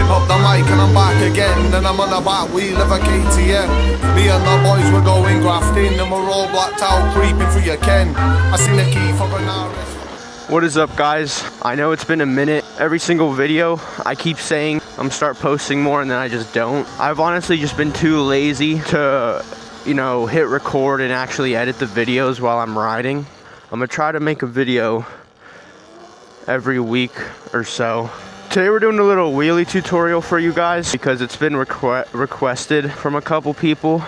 Up the mic and I'm back again, and I'm on the back wheel of a KTM. Me and the boys were going grafting, and we're all blacked out, creeping through your ken. I seen the key for an RS. What is up, guys? I know it's been a minute. Every single video I keep saying I'm start posting more, and then I just don't. I've honestly just been too lazy to, you know, hit record and actually edit the videos while I'm riding. I'm gonna try to make a video every week or so. Today we're doing a little wheelie tutorial for you guys because it's been requested from a couple people.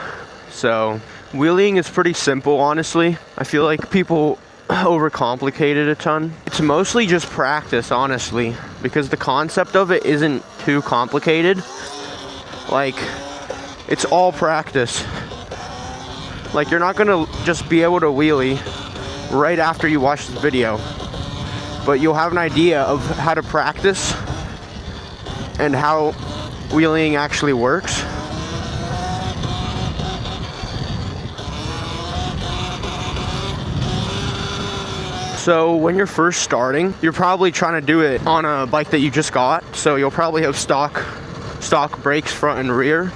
So wheeling is pretty simple, honestly. I feel like people overcomplicate it a ton. It's mostly just practice, honestly, because the concept of it isn't too complicated. Like, it's all practice. Like, you're not gonna just be able to wheelie right after you watch this video, but you'll have an idea of how to practice and how wheeling actually works. So when you're first starting, you're probably trying to do it on a bike that you just got. So you'll probably have stock brakes front and rear.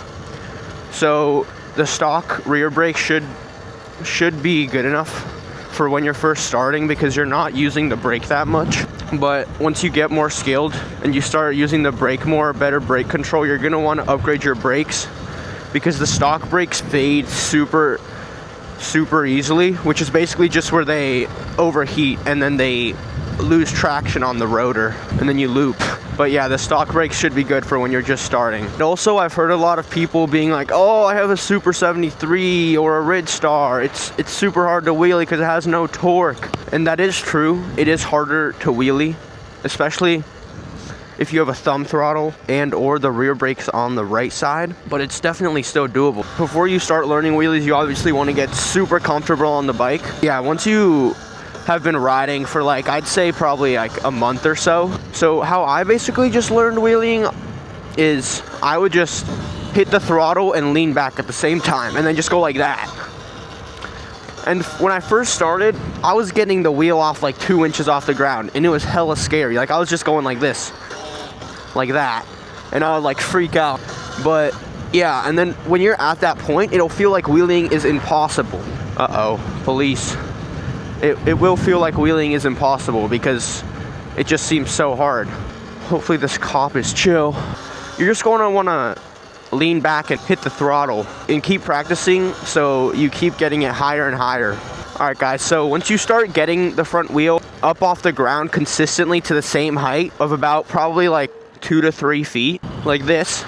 So the stock rear brake should be good enough for when you're first starting, because you're not using the brake that much. But once you get more skilled and you start using the brake more, better brake control, you're gonna want to upgrade your brakes, because the stock brakes fade super easily, which is basically just where they overheat and then they lose traction on the rotor and then you loop. But yeah, the stock brakes should be good for when you're just starting. And also, I've heard a lot of people being like, oh, I have a Super 73 or a Ridge Star. It's super hard to wheelie because it has no torque. And that is true. It is harder to wheelie, especially if you have a thumb throttle and or the rear brakes on the right side, but it's definitely still doable. Before you start learning wheelies, you obviously want to get super comfortable on the bike. Yeah, once you have been riding for, like, I'd say probably like a month or so. So how I basically just learned wheeling is I would just hit the throttle and lean back at the same time and then just go like that. And when I first started, I was getting the wheel off like 2 inches off the ground, and it was hella scary. Like, I was just going like this, like that, and I would like freak out. But yeah, and then when you're at that point, it'll feel like wheeling is impossible. Uh-oh, police. It will feel like wheeling is impossible because it just seems so hard. Hopefully this cop is chill. You're just going to want to lean back and hit the throttle and keep practicing so you keep getting it higher and higher. All right, guys, so once you start getting the front wheel up off the ground consistently to the same height of about probably like 2 to 3 feet, like this.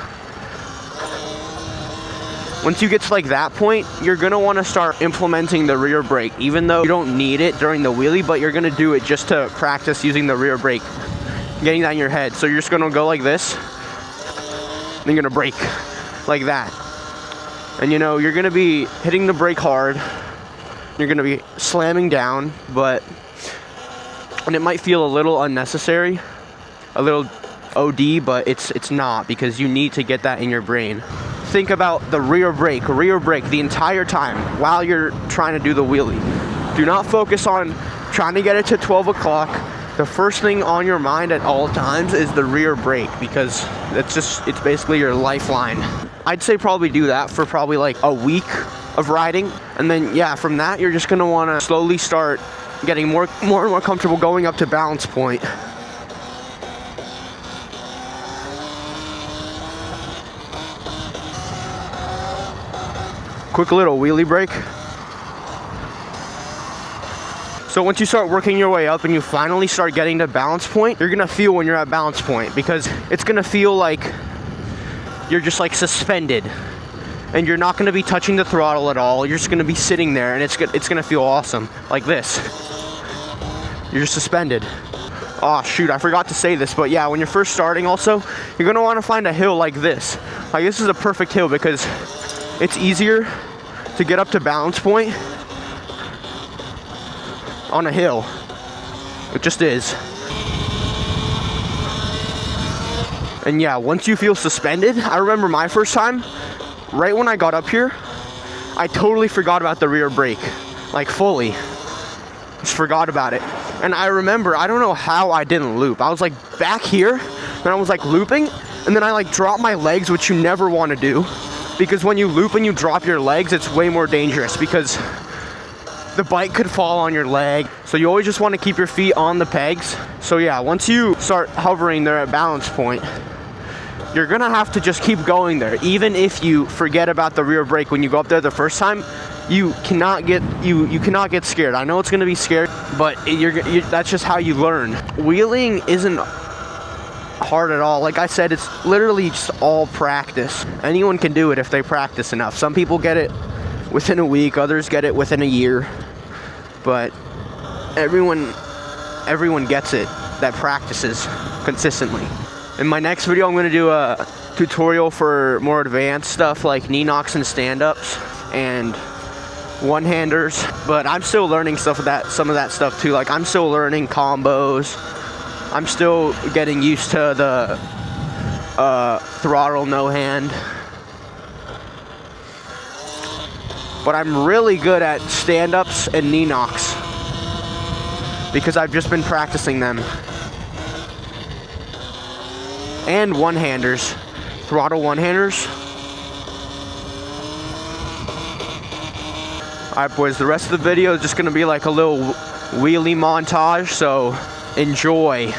Once you get to like that point, you're gonna want to start implementing the rear brake, even though you don't need it during the wheelie, but you're gonna do it just to practice using the rear brake, getting that in your head. So you're just gonna go like this, then you're gonna brake like that. And you know, you're gonna be hitting the brake hard, you're gonna be slamming down, and it might feel a little unnecessary, a little OD, but it's not, because you need to get that in your brain. Think about the rear brake the entire time while you're trying to do the wheelie. Do not focus on trying to get it to 12 o'clock. The first thing on your mind at all times is the rear brake, because it's basically your lifeline. I'd say probably do that for probably like a week of riding, and then yeah, from that you're just gonna want to slowly start getting more and more comfortable going up to balance point. Quick little wheelie break. So once you start working your way up and you finally start getting to balance point, you're gonna feel when you're at balance point, because it's gonna feel like you're just like suspended, and you're not gonna be touching the throttle at all. You're just gonna be sitting there, and it's gonna feel awesome, like this. You're just suspended. Oh shoot, I forgot to say this, but yeah, when you're first starting also, you're gonna wanna find a hill like this. Like, this is a perfect hill because it's easier to get up to balance point on a hill. It just is. And yeah, once you feel suspended, I remember my first time, right when I got up here, I totally forgot about the rear brake, like fully. Just forgot about it. And I remember, I don't know how I didn't loop. I was like back here, and I was like looping, and then I like dropped my legs, which you never want to do. Because when you loop and you drop your legs, it's way more dangerous because the bike could fall on your leg. So you always just want to keep your feet on the pegs. So yeah, once you start hovering there at balance point, you're gonna have to just keep going there. Even if you forget about the rear brake when you go up there the first time, you cannot get scared. I know it's gonna be scary, but that's just how you learn. Wheeling isn't hard at all. Like I said, it's literally just all practice. Anyone can do it if they practice enough. Some people get it within a week, others get it within a year, but everyone gets it that practices consistently. In my next video, I'm going to do a tutorial for more advanced stuff like knee knocks and stand-ups and one-handers, but I'm still learning some of that stuff too. Like I'm still learning combos. I'm still getting used to the throttle no hand. But I'm really good at stand-ups and knee knocks because I've just been practicing them. And one-handers, throttle one-handers. Alright boys, the rest of the video is just going to be like a little wheelie montage, so enjoy.